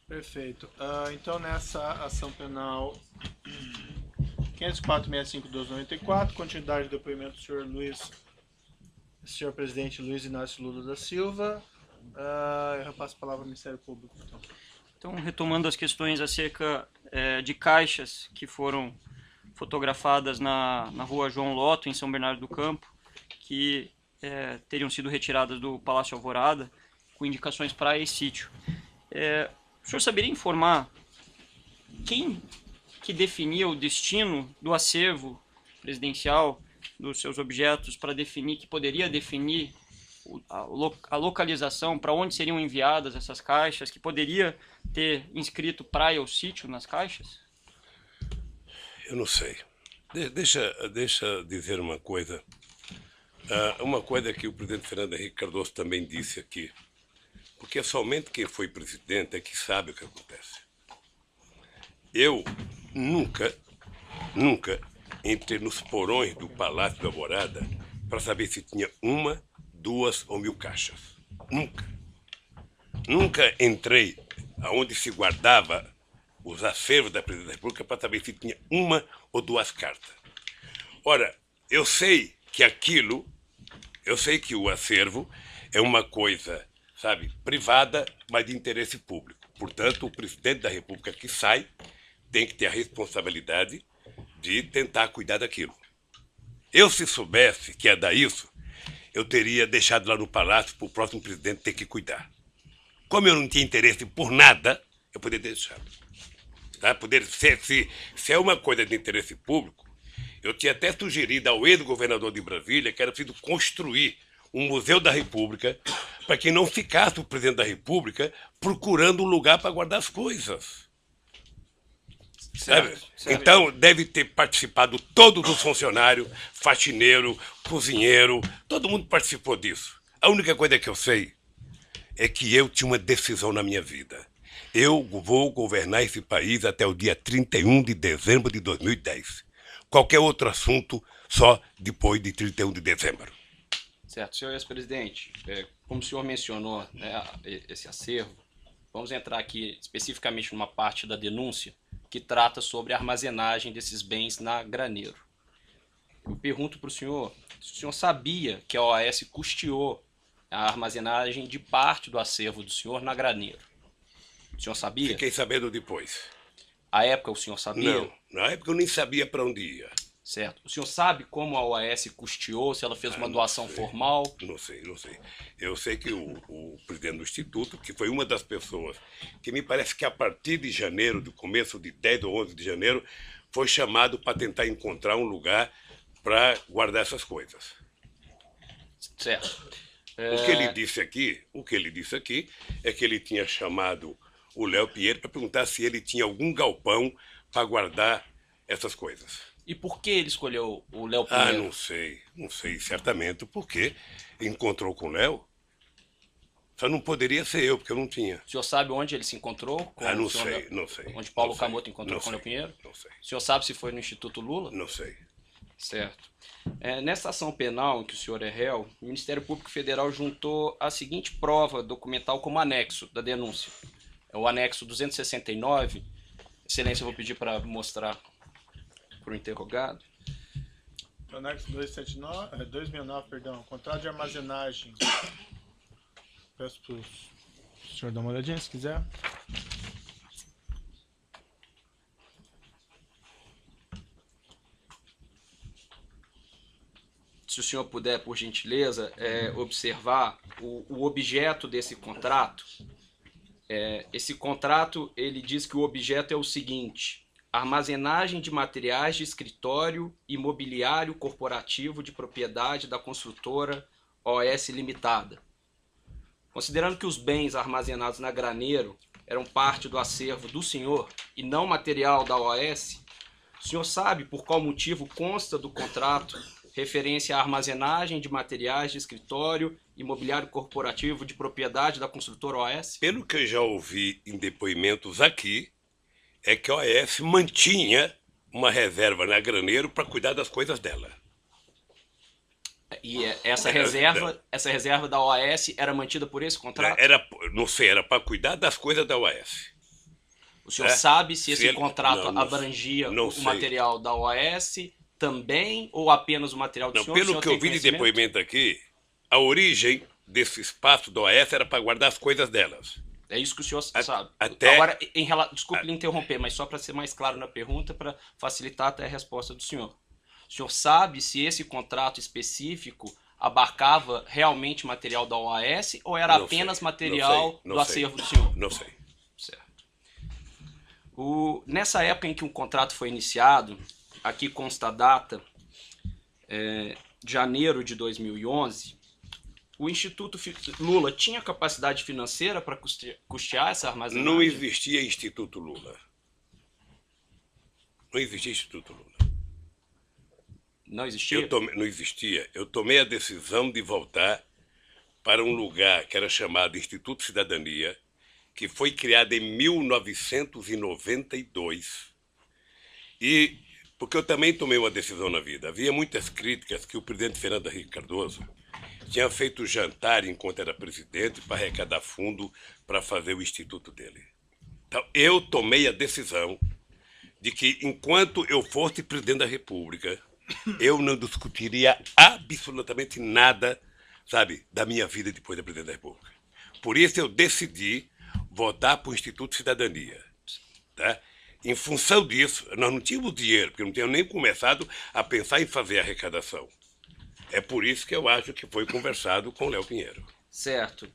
Perfeito. Então, nessa ação penal 504.65.1294, continuidade do depoimento do senhor presidente Luiz Inácio Lula da Silva. Eu repasso a palavra ao Ministério Público. Então, retomando as questões acerca de caixas que foram fotografadas na rua João Lotto, em São Bernardo do Campo, que teriam sido retiradas do Palácio Alvorada, com indicações para esse sítio. O senhor saberia informar quem que definia o destino do acervo presidencial dos seus objetos para definir, que poderia definir a localização, para onde seriam enviadas essas caixas, que poderia ter inscrito praia ou sítio nas caixas? Eu não sei. Deixa dizer uma coisa. Uma coisa que o presidente Fernando Henrique Cardoso também disse aqui. Porque somente quem foi presidente é que sabe o que acontece. Eu nunca entrei nos porões do Palácio da Alvorada para saber se tinha uma, duas ou 1000 caixas. Nunca. Nunca entrei aonde se guardava os acervos da Presidência da República para saber se tinha uma ou 2 cartas. Ora, eu sei que o acervo é uma coisa, sabe, privada, mas de interesse público. Portanto, o presidente da República que sai tem que ter a responsabilidade de tentar cuidar daquilo. Eu, se soubesse que ia dar isso, eu teria deixado lá no palácio para o próximo presidente ter que cuidar. Como eu não tinha interesse por nada, eu poderia deixar. Tá? Se é uma coisa de interesse público, eu tinha até sugerido ao ex-governador de Brasília que era preciso construir um Museu da República para que não ficasse o presidente da República procurando um lugar para guardar as coisas. Certo. Então, deve ter participado todos os funcionários, faxineiro, cozinheiro, todo mundo participou disso. A única coisa que eu sei é que eu tinha uma decisão na minha vida. Eu vou governar esse país até o dia 31 de dezembro de 2010. Qualquer outro assunto, só depois de 31 de dezembro. Certo, senhor ex-presidente, como o senhor mencionou, né, esse acervo, vamos entrar aqui especificamente numa parte da denúncia que trata sobre a armazenagem desses bens na Graneiro. Eu pergunto para o senhor se o senhor sabia que a OAS custeou a armazenagem de parte do acervo do senhor na Graneiro. O senhor sabia? Fiquei sabendo depois. À época o senhor sabia? Não, na época eu nem sabia para onde ia. Certo. O senhor sabe como a OAS custeou, se ela fez uma doação formal? Não sei. Eu sei que o presidente do Instituto, que foi uma das pessoas que me parece que a partir de janeiro, do começo de 10 ou 11 de janeiro, foi chamado para tentar encontrar um lugar para guardar essas coisas. Certo. O que ele disse aqui é que ele tinha chamado o Léo Pinheiro para perguntar se ele tinha algum galpão para guardar essas coisas. E por que ele escolheu o Léo Pinheiro? Não sei certamente porque encontrou com o Léo. Só não poderia ser eu, porque eu não tinha. O senhor sabe onde ele se encontrou? Não sei. Onde Paulo Camoto encontrou com o Léo Pinheiro? Não sei. O senhor sabe se foi no Instituto Lula? Não sei. Certo. Nessa ação penal em que o senhor é réu, o Ministério Público Federal juntou a seguinte prova documental como anexo da denúncia. É o anexo 269. Excelência, eu vou pedir para mostrar para o interrogado. Anexo 269, contrato de armazenagem. Peço para o senhor dar uma olhadinha, se quiser. Se o senhor puder, por gentileza, observar o objeto desse contrato. Esse contrato, ele diz que o objeto é o seguinte: armazenagem de materiais de escritório e mobiliário corporativo de propriedade da construtora OS Limitada. Considerando que os bens armazenados na Graneiro eram parte do acervo do senhor e não material da OAS, o senhor sabe por qual motivo consta do contrato referência à armazenagem de materiais de escritório e mobiliário corporativo de propriedade da construtora OAS? Pelo que eu já ouvi em depoimentos aqui, é que a OAS mantinha uma reserva na Graneiro para cuidar das coisas dela. E essa reserva da OAS era mantida por esse contrato? Não sei, era para cuidar das coisas da OAS. O senhor sabe se Se esse ele- contrato não abrangia não o sei. material da OAS também ou apenas o material do Não, senhor? O pelo senhor que eu tem vi de conhecimento? depoimento aqui, a origem desse espaço da OAS era para guardar as coisas delas. É isso que o senhor sabe. até- Agora, desculpe lhe interromper, mas só para ser mais claro na pergunta, para facilitar até a resposta do senhor. O senhor sabe se esse contrato específico abarcava realmente material da OAS ou era Não apenas sei, material não do sei. acervo do senhor? Não sei. Certo. Nessa época em que o contrato foi iniciado, aqui consta a data, janeiro de 2011, o Instituto Lula tinha capacidade financeira para custear essa armazenagem? Não existia Instituto Lula. Não existia Instituto Lula. Não existia? Não existia. Eu tomei a decisão de voltar para um lugar que era chamado Instituto Cidadania, que foi criado em 1992. E porque eu também tomei uma decisão na vida. Havia muitas críticas que o presidente Fernando Henrique Cardoso tinha feito jantar enquanto era presidente para arrecadar fundo para fazer o instituto dele. Então, eu tomei a decisão de que, enquanto eu fosse presidente da República, eu não discutiria absolutamente nada, sabe, da minha vida depois da presidente da República. Por isso eu decidi votar para o Instituto Cidadania. Tá? Em função disso, nós não tínhamos dinheiro, porque não tínhamos nem começado a pensar em fazer arrecadação. É por isso que eu acho que foi conversado com o Léo Pinheiro. Certo.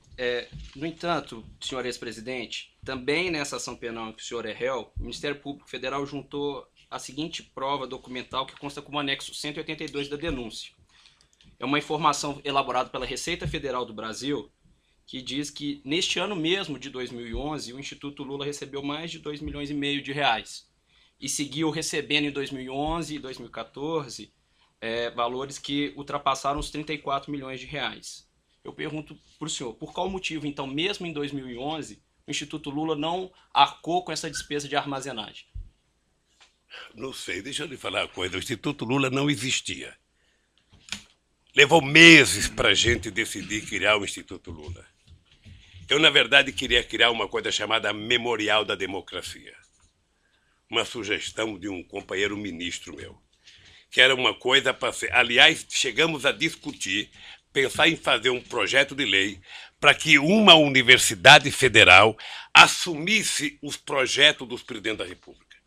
No entanto, senhor ex-presidente, também nessa ação penal em que o senhor é réu, o Ministério Público Federal juntou a seguinte prova documental que consta como anexo 182 da denúncia. É uma informação elaborada pela Receita Federal do Brasil, que diz que neste ano mesmo de 2011, o Instituto Lula recebeu mais de 2,5 milhões de reais e seguiu recebendo em 2011 e 2014 valores que ultrapassaram os 34 milhões de reais. Eu pergunto para o senhor, por qual motivo, então, mesmo em 2011, o Instituto Lula não arcou com essa despesa de armazenagem? Não sei, deixa eu lhe falar uma coisa. O Instituto Lula não existia. Levou meses para a gente decidir criar o Instituto Lula. Eu, na verdade, queria criar uma coisa chamada Memorial da Democracia. Uma sugestão de um companheiro ministro meu. Que era uma coisa para ser... Aliás, chegamos a discutir, pensar em fazer um projeto de lei para que uma universidade federal assumisse os projetos dos presidentes da República.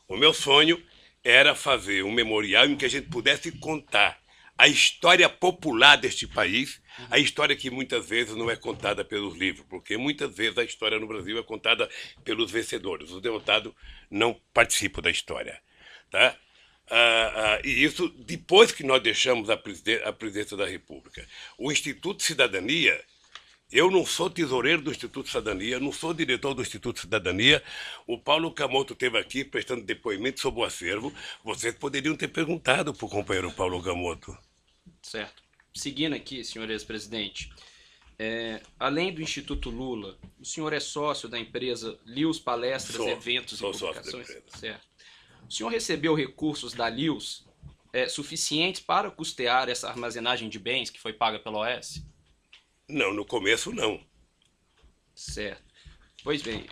O meu sonho era fazer um memorial em que a gente pudesse contar a história popular deste país, a história que muitas vezes não é contada pelos livros, porque muitas vezes a história no Brasil é contada pelos vencedores. Os derrotados não participam da história. Tá? E isso depois que nós deixamos a presidência da República. O Instituto Cidadania, eu não sou tesoureiro do Instituto Cidadania, não sou diretor do Instituto Cidadania. O Paulo Camoto esteve aqui prestando depoimento sobre o acervo. Vocês poderiam ter perguntado para o companheiro Paulo Camoto. Certo. Seguindo aqui, senhor ex-presidente, além do Instituto Lula, o senhor é sócio da empresa Lius Palestras, Eventos e Publicações? Certo. O senhor recebeu recursos da Lius suficientes para custear essa armazenagem de bens que foi paga pela OAS? Não, no começo não. Certo. Pois bem,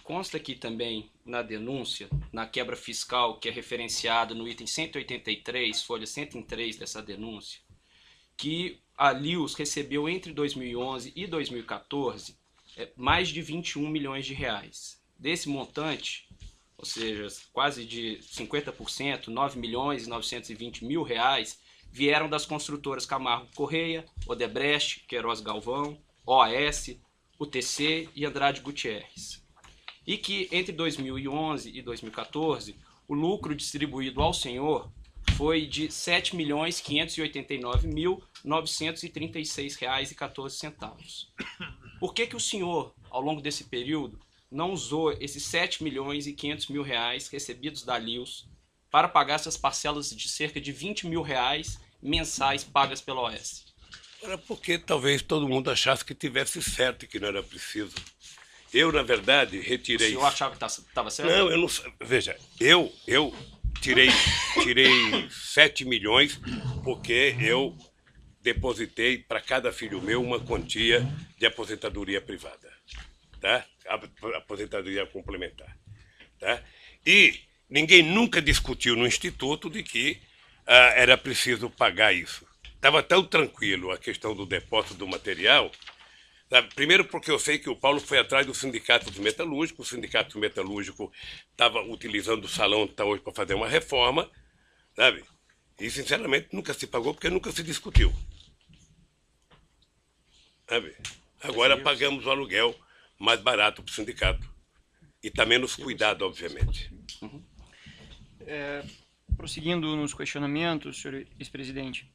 consta aqui também na denúncia, na quebra fiscal, que é referenciada no item 183, folha 103 dessa denúncia, que a Lius recebeu entre 2011 e 2014 mais de 21 milhões de reais. Desse montante, ou seja, quase de 50%, 9 milhões e 920 mil reais, vieram das construtoras Camargo Correia, Odebrecht, Queiroz Galvão, OAS, UTC e Andrade Gutierrez. E que entre 2011 e 2014, o lucro distribuído ao senhor foi de R$ 7.589.936,14. Por que o senhor, ao longo desse período, não usou esses R$ 7.500.000 recebidos da Lius para pagar essas parcelas de cerca de R$ 20 mil mensais pagas pela OAS? Era porque talvez todo mundo achasse que tivesse certo e que não era preciso. Eu, na verdade, retirei... O senhor achava que estava certo? Não, eu não... Veja, eu tirei 7 milhões porque eu depositei para cada filho meu uma quantia de aposentadoria privada. Tá? aposentadoria complementar. Tá? E ninguém nunca discutiu no Instituto de que era preciso pagar isso. Estava tão tranquilo a questão do depósito do material, sabe? Primeiro porque eu sei que o Paulo foi atrás do sindicato dos metalúrgicos, o sindicato metalúrgico estava utilizando o salão até hoje para fazer uma reforma, sabe? E, sinceramente, nunca se pagou porque nunca se discutiu. Sabe? Agora pagamos o aluguel mais barato para o sindicato. E está menos cuidado, obviamente. Prosseguindo nos questionamentos, senhor ex-presidente,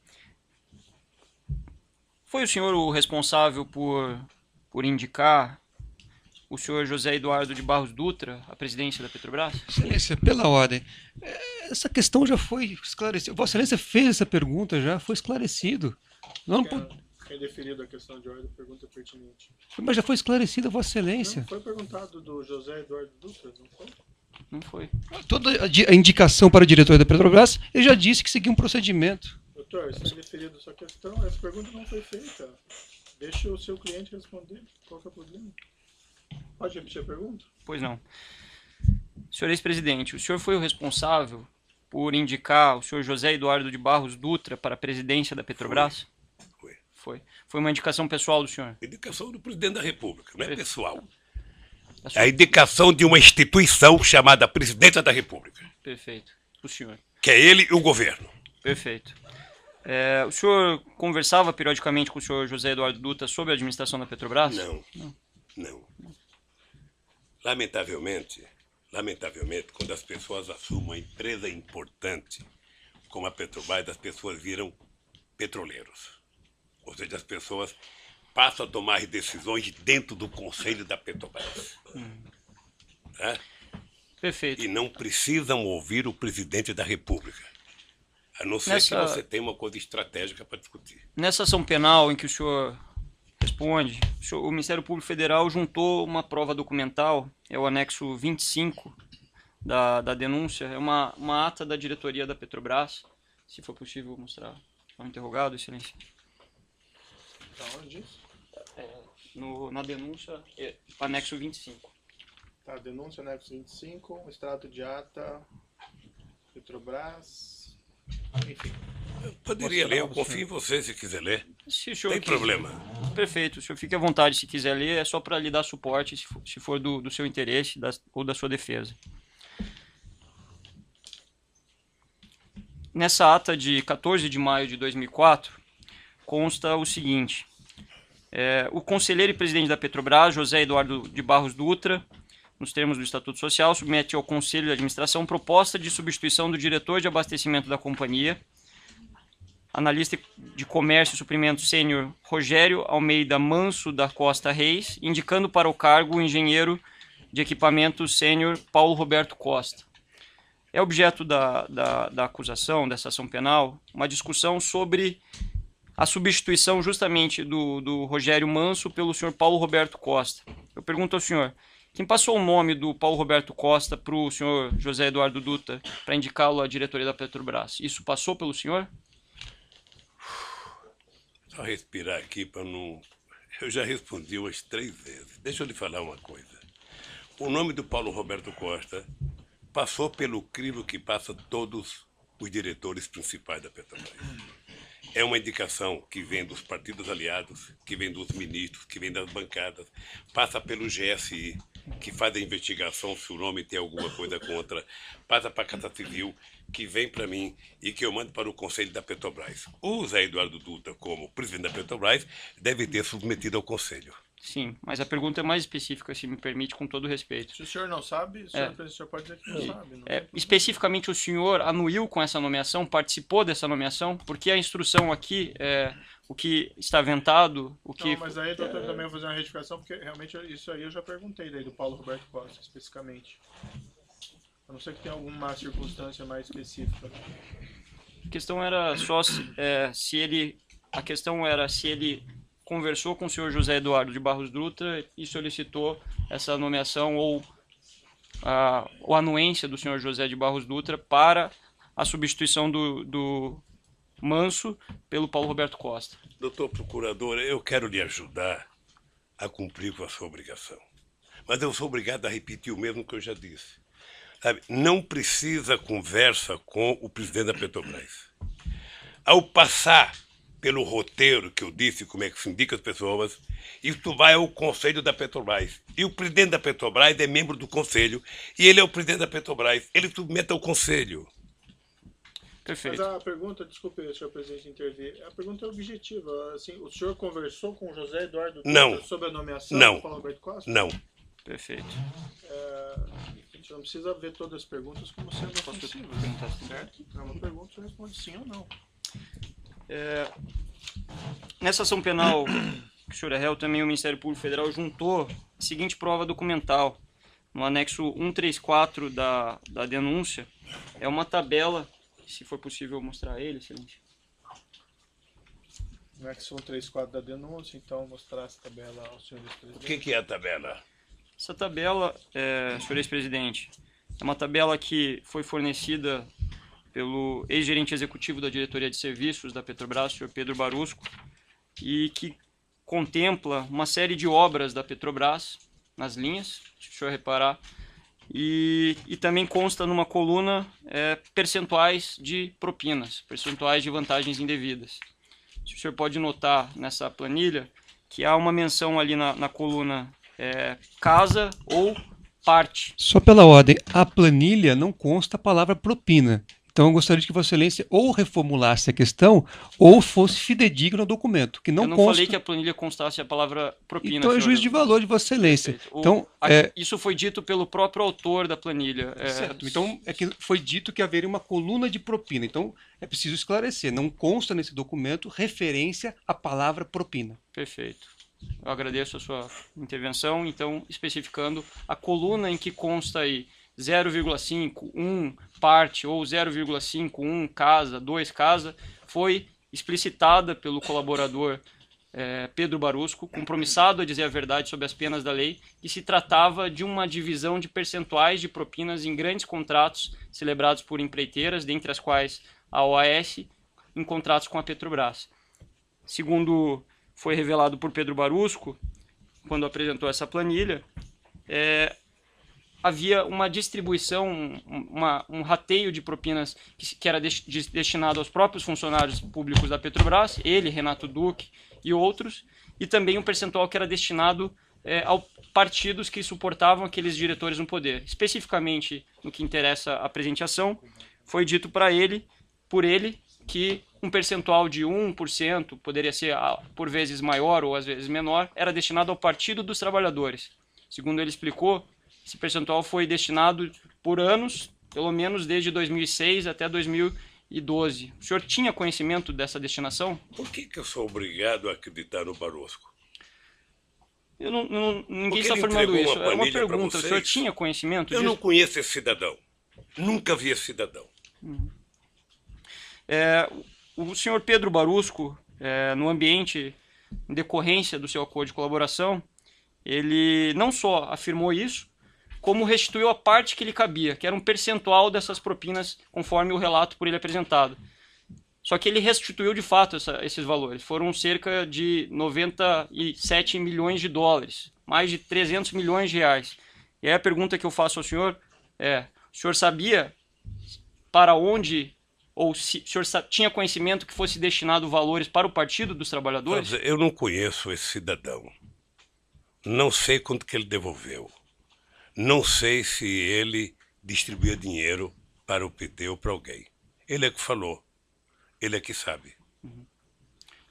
foi o senhor o responsável por indicar o senhor José Eduardo de Barros Dutra à presidência da Petrobras? Excelência, pela ordem, essa questão já foi esclarecida. Vossa Excelência fez essa pergunta, já foi esclarecido. Não, Quem deferiu a questão de ordem, pergunta pertinente. mas já foi esclarecida, Vossa Excelência. Não foi perguntado do José Eduardo Dutra, não foi? Não foi. Toda a indicação para o diretor da Petrobras, ele já disse que seguia um procedimento. Doutor, se deferido a sua questão, essa pergunta não foi feita. Deixa o seu cliente responder. Qual que é o problema? Pode repetir a pergunta? Pois não. Senhor ex-presidente, o senhor foi o responsável por indicar o senhor José Eduardo de Barros Dutra para a presidência da Petrobras? Foi. Foi uma indicação pessoal do senhor? Indicação do presidente da República, não é pessoal. Da É sua- a indicação de uma instituição chamada Presidência da República, Perfeito. O senhor. que é ele e o governo. Perfeito. O senhor conversava periodicamente com o senhor José Eduardo Dutra sobre a administração da Petrobras? Não. Lamentavelmente, quando as pessoas assumem uma empresa importante como a Petrobras, as pessoas viram petroleiros. Ou seja, as pessoas passam a tomar decisões dentro do conselho da Petrobras. Tá? Perfeito. E não precisam ouvir o presidente da República. A não ser que Nessa- você tenha uma coisa estratégica para discutir. Nessa ação penal em que o senhor responde, o Ministério Público Federal juntou uma prova documental, é o anexo 25 da denúncia, é uma ata da diretoria da Petrobras, se for possível mostrar ao interrogado, excelência. Da onde isso? Na denúncia, anexo 25. Tá, denúncia anexo 25, extrato de ata, Petrobras, enfim. Poderia ler, eu confio em você se quiser ler. Se o Não senhor tem quiser- problema. Perfeito, o senhor fique à vontade se quiser ler, é só para lhe dar suporte, se for do seu interesse ou da sua defesa. Nessa ata de 14 de maio de 2004, consta o seguinte: o conselheiro e presidente da Petrobras, José Eduardo de Barros Dutra, nos termos do Estatuto Social, submete ao Conselho de Administração proposta de substituição do diretor de abastecimento da companhia, analista de comércio e suprimento sênior Rogério Almeida Manso da Costa Reis, indicando para o cargo o engenheiro de equipamento sênior Paulo Roberto Costa. É objeto da acusação, dessa ação penal, uma discussão sobre a substituição justamente do Rogério Manso pelo senhor Paulo Roberto Costa. Eu pergunto ao senhor, quem passou o nome do Paulo Roberto Costa para o senhor José Eduardo Dutra para indicá-lo à diretoria da Petrobras? Isso passou pelo senhor? Só respirar aqui para não... Eu já respondi umas 3 vezes. Deixa eu lhe falar uma coisa. O nome do Paulo Roberto Costa passou pelo crivo que passa todos os diretores principais da Petrobras. É uma indicação que vem dos partidos aliados, que vem dos ministros, que vem das bancadas, passa pelo GSI, que faz a investigação se o nome tem alguma coisa contra, passa para a Casa Civil, que vem para mim e que eu mando para o Conselho da Petrobras. O Zé Eduardo Dutra, como presidente da Petrobras, deve ter submetido ao Conselho. Sim, mas a pergunta é mais específica, se me permite, com todo respeito. Se o senhor não sabe, o senhor pode dizer que não sabe. Não tem problema. Especificamente, o senhor anuiu com essa nomeação, participou dessa nomeação, porque a instrução aqui, o que está aventado, o que... Não, mas aí, doutor, também vou fazer uma retificação, porque realmente isso aí eu já perguntei daí do Paulo Roberto Costa, especificamente. A não ser que tenha alguma circunstância mais específica. A questão era só se ele conversou com o senhor José Eduardo de Barros Dutra e solicitou essa nomeação ou a anuência do senhor José de Barros Dutra para a substituição do Manso pelo Paulo Roberto Costa. Doutor Procurador, eu quero lhe ajudar a cumprir com a sua obrigação. Mas eu sou obrigado a repetir o mesmo que eu já disse. Sabe? Não precisa conversa com o presidente da Petrobras. Ao passar pelo roteiro que eu disse, como é que se indica as pessoas, isso vai ao Conselho da Petrobras. E o presidente da Petrobras é membro do Conselho, e ele é o presidente da Petrobras. Ele submete ao Conselho. Perfeito. Mas a pergunta, desculpe, senhor presidente, intervir. A pergunta é objetiva. Assim, o senhor conversou com o José Eduardo Não. Dutra sobre a nomeação Não. do Paulo Alberto Costa? Não. Perfeito. A gente não precisa ver todas as perguntas como sendo ofensivas, perguntar sim? certo? É uma pergunta, o senhor responde sim ou não. Nessa ação penal que o senhor é réu, também o Ministério Público Federal juntou a seguinte prova documental. No anexo 134 da denúncia, é uma tabela, se for possível mostrar ele, excelente. No anexo 134 da denúncia, então mostrar essa tabela ao senhor O presidente. que é a tabela? Essa tabela, senhor ex-presidente, é uma tabela que foi fornecida pelo ex-gerente executivo da Diretoria de Serviços da Petrobras, o senhor Pedro Barusco, e que contempla uma série de obras da Petrobras nas linhas, se o senhor reparar, e também consta numa coluna percentuais de propinas, percentuais de vantagens indevidas. Se o senhor pode notar nessa planilha que há uma menção ali na coluna casa ou parte. Só pela ordem, a planilha não consta a palavra propina. Então eu gostaria de que Vossa Excelência ou reformulasse a questão ou fosse fidedigno ao documento, que não Eu não consta. falei que a planilha constasse a palavra propina. Então é senhor. juízo de valor de Vossa Excelência. Perfeito. Então, Isso foi dito pelo próprio autor da planilha. certo. Então é que foi dito que haveria uma coluna de propina. Então é preciso esclarecer. Não consta nesse documento referência à palavra propina. Perfeito. Eu agradeço a sua intervenção, então especificando a coluna em que consta aí 0,5, 1 parte ou 0,5, 1 casa, 2 casa, foi explicitada pelo colaborador Pedro Barusco, compromissado a dizer a verdade sobre as penas da lei, que se tratava de uma divisão de percentuais de propinas em grandes contratos celebrados por empreiteiras, dentre as quais a OAS, em contratos com a Petrobras. Segundo foi revelado por Pedro Barusco, quando apresentou essa planilha, havia uma distribuição, um rateio de propinas que era destinado aos próprios funcionários públicos da Petrobras, ele, Renato Duque e outros, e também um percentual que era destinado a partidos que suportavam aqueles diretores no poder. Especificamente, no que interessa a apresentação, foi dito por ele, que um percentual de 1%, poderia ser por vezes maior ou às vezes menor, era destinado ao Partido dos Trabalhadores. Segundo ele explicou, esse percentual foi destinado por anos, pelo menos desde 2006 até 2012. O senhor tinha conhecimento dessa destinação? Por que eu sou obrigado a acreditar no Barosco? Ninguém Porque está ele afirmando entregou isso. uma É uma planilha pra pergunta. O senhor vocês? tinha conhecimento Eu disso? não conheço esse cidadão. Nunca vi esse cidadão. O senhor Pedro Barusco, no ambiente, em decorrência do seu acordo de colaboração, ele não só afirmou isso, como restituiu a parte que lhe cabia, que era um percentual dessas propinas, conforme o relato por ele apresentado. Só que ele restituiu de fato esses valores. Foram cerca de 97 milhões de dólares, mais de 300 milhões de reais. E aí a pergunta que eu faço ao senhor o senhor sabia para onde, ou se o senhor tinha conhecimento que fosse destinado valores para o Partido dos Trabalhadores? Eu não conheço esse cidadão. Não sei quanto que ele devolveu. Não sei se ele distribuiu dinheiro para o PT ou para alguém. Ele é que falou. Ele é que sabe.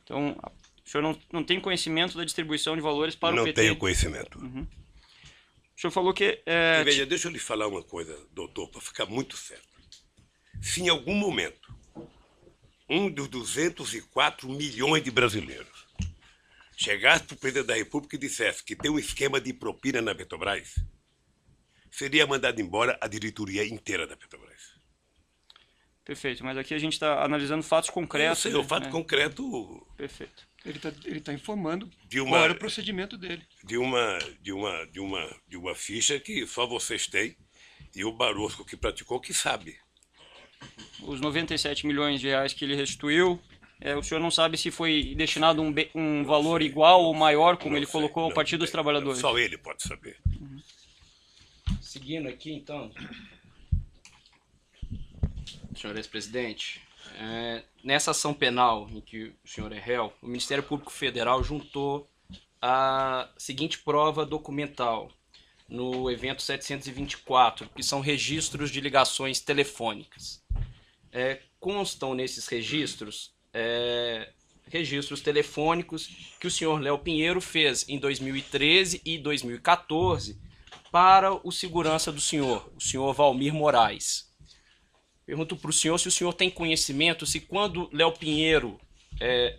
Então, o senhor não tem conhecimento da distribuição de valores para o Não PT? tenho conhecimento. O senhor falou que... Veja, deixa eu lhe falar uma coisa, doutor, para ficar muito certo. Se em algum momento um dos 204 milhões de brasileiros chegasse para o presidente da República e dissesse que tem um esquema de propina na Petrobras, seria mandado embora a diretoria inteira da Petrobras. Perfeito, mas aqui a gente está analisando fatos concretos. Eu sei, o fato concreto Perfeito. Ele tá informando de uma, qual era o procedimento dele. de uma ficha que só vocês têm e o Barosco que praticou que sabe. Os 97 milhões de reais que ele restituiu, o senhor não sabe se foi destinado um valor igual ou maior, como Não ele sei, colocou ao não Partido dos sei. Trabalhadores? Só ele pode saber. Seguindo aqui, então, senhor ex-presidente, nessa ação penal em que o senhor é réu, o Ministério Público Federal juntou a seguinte prova documental no evento 724, que são registros de ligações telefônicas. Constam nesses registros registros telefônicos que o senhor Léo Pinheiro fez em 2013 e 2014 para o segurança do senhor, o senhor Valmir Moraes. Pergunto para o senhor se o senhor tem conhecimento se quando Léo Pinheiro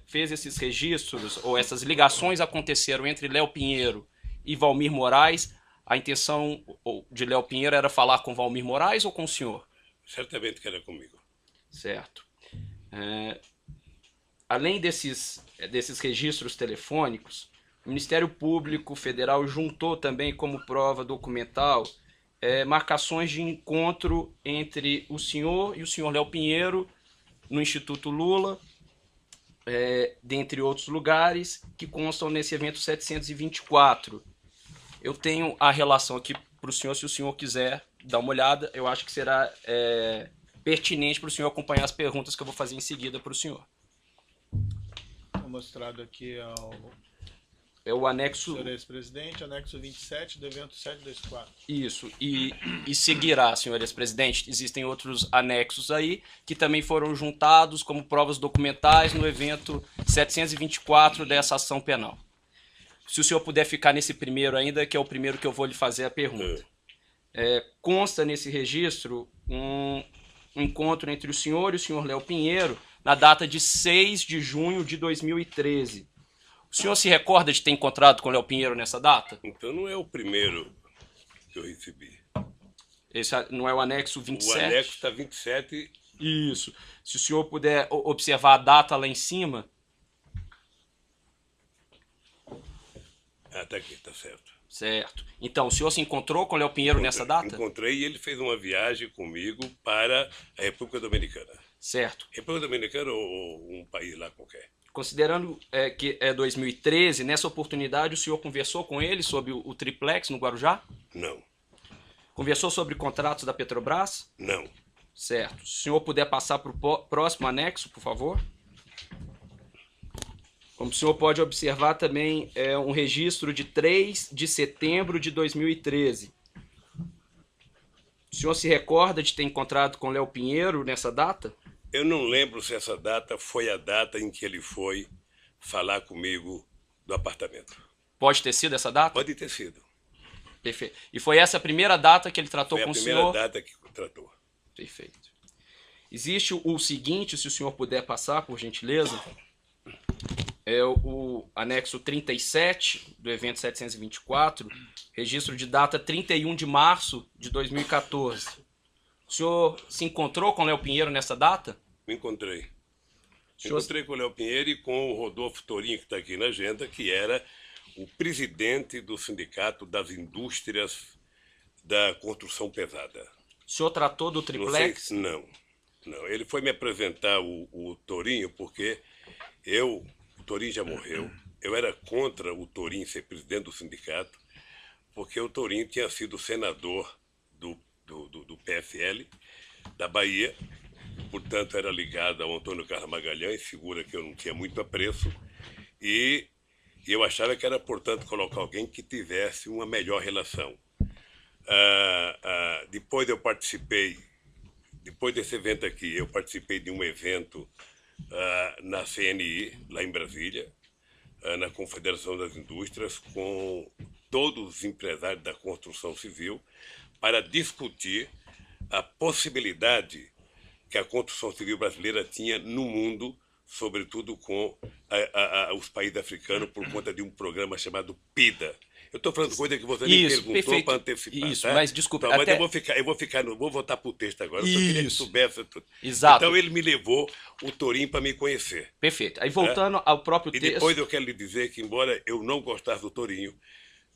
fez esses registros, ou essas ligações aconteceram entre Léo Pinheiro e Valmir Moraes, a intenção de Léo Pinheiro era falar com Valmir Moraes ou com o senhor? Certamente que era comigo. Certo. Além desses registros telefônicos, o Ministério Público Federal juntou também como prova documental marcações de encontro entre o senhor e o senhor Léo Pinheiro no Instituto Lula, dentre outros lugares, que constam nesse evento 724. Eu tenho a relação aqui para o senhor, se o senhor quiser dar uma olhada, eu acho que será pertinente para o senhor acompanhar as perguntas que eu vou fazer em seguida para o senhor. Está mostrado aqui O anexo... senhor ex-presidente, anexo 27 do evento 724. Isso, e seguirá, senhor ex-presidente. Existem outros anexos aí que também foram juntados como provas documentais no evento 724 dessa ação penal. Se o senhor puder ficar nesse primeiro ainda, que é o primeiro que eu vou lhe fazer a pergunta. Consta nesse registro um encontro entre o senhor e o senhor Léo Pinheiro na data de 6 de junho de 2013. O senhor se recorda de ter encontrado com o Léo Pinheiro nessa data? Então não é o primeiro que eu recebi. Esse não é o anexo 27? O anexo está 27. Isso. Se o senhor puder observar a data lá em cima. Tá aqui, tá certo. Certo. Então, o senhor se encontrou com o Léo Pinheiro nessa data? Encontrei e ele fez uma viagem comigo para a República Dominicana. Certo. República Dominicana ou um país lá qualquer. Considerando que é 2013, nessa oportunidade o senhor conversou com ele sobre o triplex no Guarujá? Não. Conversou sobre contratos da Petrobras? Não. Certo. Se o senhor puder passar para o próximo anexo, por favor. Como o senhor pode observar também, é um registro de 3 de setembro de 2013. O senhor se recorda de ter encontrado com Léo Pinheiro nessa data? Eu não lembro se essa data foi a data em que ele foi falar comigo do apartamento. Pode ter sido essa data? Pode ter sido. Perfeito. E foi essa a primeira data que ele tratou Foi com o senhor? a primeira data que tratou. Perfeito. Existe o seguinte, se o senhor puder passar, por gentileza, é o anexo 37 do evento 724, registro de data 31 de março de 2014. O senhor se encontrou com o Léo Pinheiro nessa data? Me encontrei. senhor... Encontrei com o Léo Pinheiro e com o Rodolfo Torinho, que está aqui na agenda, que era o presidente do Sindicato das Indústrias da Construção Pesada. O senhor tratou do triplex? Não. Ele foi me apresentar o Torinho porque o Torinho já morreu. Eu era contra o Torinho ser presidente do sindicato, porque o Torinho tinha sido senador do PSL da Bahia, portanto era ligado ao Antônio Carlos Magalhães, figura que eu não tinha muito apreço, e eu achava que era, portanto, colocar alguém que tivesse uma melhor relação. Depois desse evento aqui, eu participei de um evento na CNI, lá em Brasília, na Confederação das Indústrias, com todos os empresários da construção civil, para discutir a possibilidade que a construção civil brasileira tinha no mundo, sobretudo com os países africanos, por conta de um programa chamado PIDA. Eu estou falando coisa que você nem perguntou para antecipar. Isso, tá? mas desculpa. Então, mas não vou voltar para o texto agora, eu só queria que soubesse tudo. Exato. Então ele me levou o Torinho para me conhecer. Perfeito. Aí voltando ao próprio E texto... depois eu quero lhe dizer que, embora eu não gostasse do Torinho,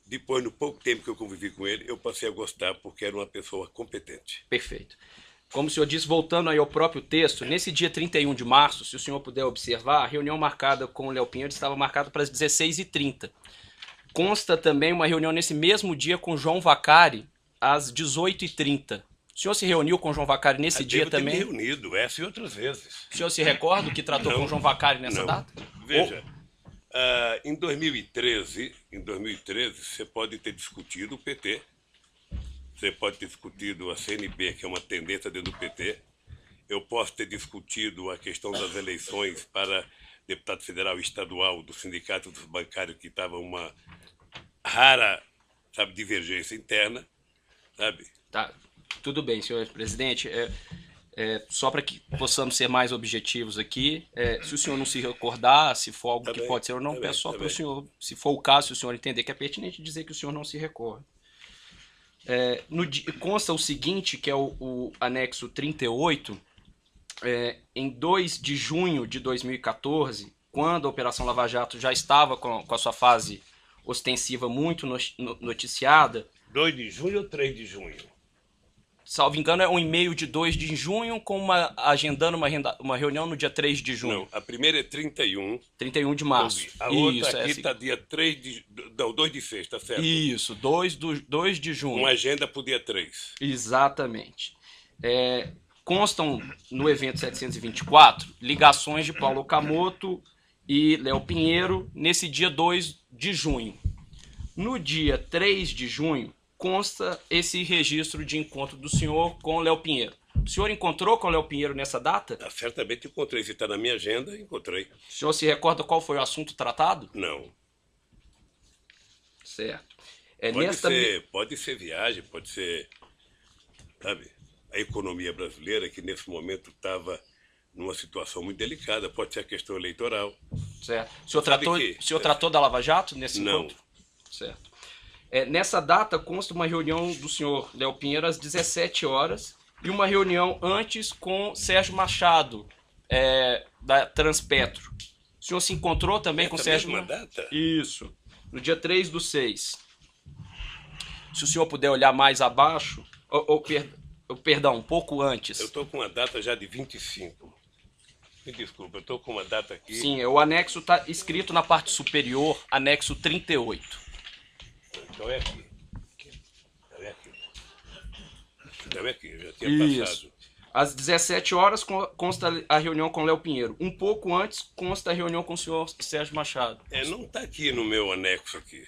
depois, no pouco tempo que eu convivi com ele, eu passei a gostar porque era uma pessoa competente. Perfeito. Como o senhor disse, voltando aí ao próprio texto, nesse dia 31 de março, se o senhor puder observar, a reunião marcada com o Léo Pinheiro estava marcada para as 16h30. Consta também uma reunião nesse mesmo dia com João Vacari, às 18h30. O senhor se reuniu com o João Vacari nesse dia Devo ter também? me reunido, essa e outras vezes. O senhor se recorda que tratou com o João Vacari nessa Não. data? Veja, em 2013, você pode ter discutido o PT, você pode ter discutido a CNB, que é uma tendência dentro do PT, eu posso ter discutido a questão das eleições para deputado federal e estadual do Sindicato dos Bancários, que estava uma rara, sabe, divergência interna, sabe? Tá, tudo bem, senhor presidente. Só para que possamos ser mais objetivos aqui, se o senhor não se recordar, se for algo Tá que bem, pode ser ou não, tá peço bem, só tá para o bem. senhor, se for o caso, se o senhor entender que é pertinente, dizer que o senhor não se recorda. Consta o seguinte, que é o anexo 38, em 2 de junho de 2014, quando a Operação Lava Jato já estava com a sua fase ostensiva muito noticiada, 2 de junho ou 3 de junho? salvo engano, é um e-mail de 2 de junho, agendando uma reunião no dia 3 de junho. Não, a primeira é 31. 31 de março. A outra Isso, aqui assim. está dia 3 de... Não, 2 de 6, tá certo? Isso, 2 de junho. Uma agenda para o dia 3. Exatamente. Constam no evento 724 ligações de Paulo Okamoto e Léo Pinheiro nesse dia 2 de junho. No dia 3 de junho, consta esse registro de encontro do senhor com o Léo Pinheiro. O senhor encontrou com o Léo Pinheiro nessa data? Certamente encontrei. Se está na minha agenda, encontrei. O senhor se recorda qual foi o assunto tratado? Não. Certo. Pode ser viagem, pode ser, sabe, a economia brasileira, que nesse momento estava numa situação muito delicada, pode ser a questão eleitoral. Certo. O senhor tratou da Lava Jato nesse Não. encontro? Certo. Nessa data consta uma reunião do senhor Léo Pinheiro às 17 horas e uma reunião antes com Sérgio Machado, da Transpetro. O senhor se encontrou também com Sérgio Machado? Data? Isso. No dia 3/6. Se o senhor puder olhar mais abaixo, perdão, um pouco antes. Eu estou com uma data já de 25. Me desculpa, eu estou com uma data aqui. Sim, o anexo está escrito na parte superior, anexo 38. Então é aqui. Então é aqui, eu já tinha passado. Às 17 horas consta a reunião com Léo Pinheiro. Um pouco antes consta a reunião com o senhor Sérgio Machado. Não está aqui no meu anexo aqui.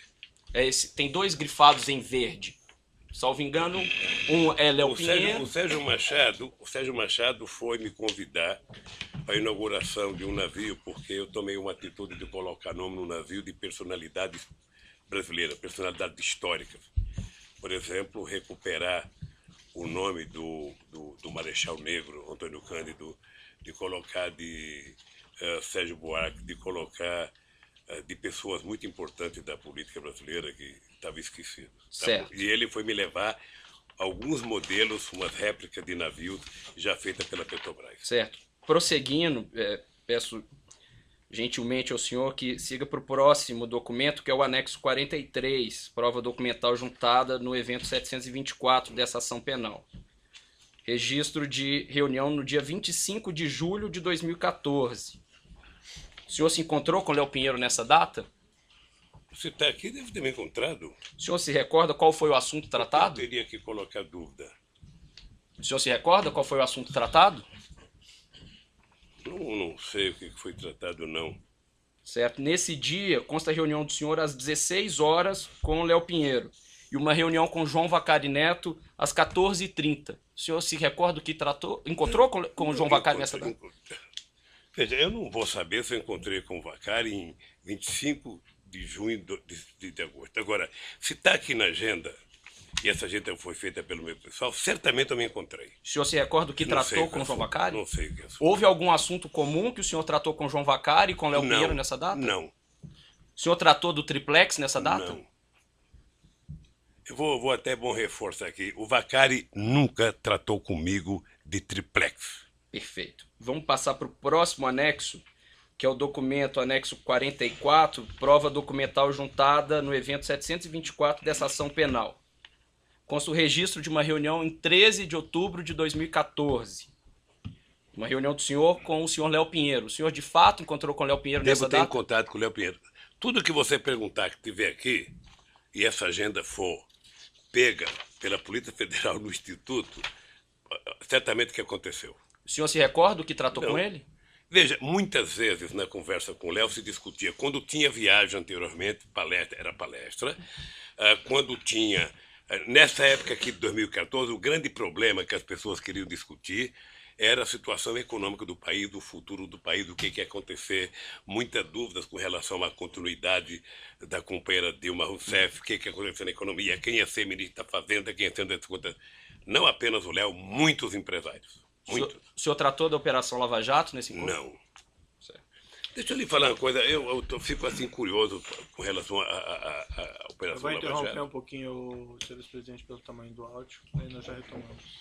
Tem 2 grifados em verde. Salvo engano, um é Léo Pinheiro. O Sérgio Machado foi me convidar para a inauguração de um navio, porque eu tomei uma atitude de colocar nome no navio de personalidades brasileiras, personalidades históricas. Por exemplo, recuperar o nome do Marechal Negro, Antônio Cândido, de colocar de Sérgio Buarque, de colocar de pessoas muito importantes da política brasileira que estava esquecido. Certo. E ele foi me levar alguns modelos, umas réplicas de navios já feitas pela Petrobras. Certo. Prosseguindo, peço gentilmente ao senhor que siga para o próximo documento, que é o anexo 43, prova documental juntada no evento 724 dessa ação penal. Registro de reunião no dia 25 de julho de 2014. O senhor se encontrou com o Léo Pinheiro nessa data? Você está aqui, deve ter me encontrado. O senhor se recorda qual foi o assunto tratado? Eu teria que colocar dúvida. O senhor se recorda qual foi o assunto tratado? Não sei o que foi tratado, não. Certo. Nesse dia, consta a reunião do senhor às 16 horas com o Léo Pinheiro e uma reunião com João Vacari Neto às 14h30. O senhor se recorda o que tratou? Encontrou com o João Vacari nessa data? Veja, eu não vou saber se eu encontrei com o Vacari em 25 de junho de agosto. Agora, se está aqui na agenda, e essa agenda foi feita pelo meu pessoal, certamente eu me encontrei. O senhor se recorda o que tratou com o João Vacari? Não sei o que é. Houve algum assunto comum que o senhor tratou com o João Vacari e com o Léo Pinheiro nessa data? Não. O senhor tratou do triplex nessa data? Não. Eu vou até bom reforçar aqui. O Vacari nunca tratou comigo de triplex. Perfeito. Vamos passar para o próximo anexo, que é o documento anexo 44, prova documental juntada no evento 724 dessa ação penal. Consta o registro de uma reunião em 13 de outubro de 2014. Uma reunião do senhor com o senhor Léo Pinheiro. O senhor de fato encontrou com o Léo Pinheiro nessa Devo ter data? contato com o Léo Pinheiro. Tudo que você perguntar que tiver aqui, e essa agenda for pega pela Polícia Federal no Instituto, certamente o que aconteceu. O senhor se recorda o que tratou Não. com ele? Veja, muitas vezes na conversa com o Léo se discutia, quando tinha viagem anteriormente, era palestra, quando tinha, nessa época aqui de 2014, o grande problema que as pessoas queriam discutir era a situação econômica do país, o futuro do país, o que ia acontecer, muitas dúvidas com relação à continuidade da companheira Dilma Rousseff, o que ia acontecer na economia, quem ia ser ministro da Fazenda, quem ia ser ministro. Não apenas o Léo, muitos empresários. Muitos. O senhor tratou da Operação Lava Jato nesse encontro? Não. Deixa eu lhe falar uma coisa, eu fico assim curioso com relação à Eu Operação vou Lava interromper Jato. um pouquinho o senhor vice-presidente pelo tamanho do áudio, aí nós já retomamos.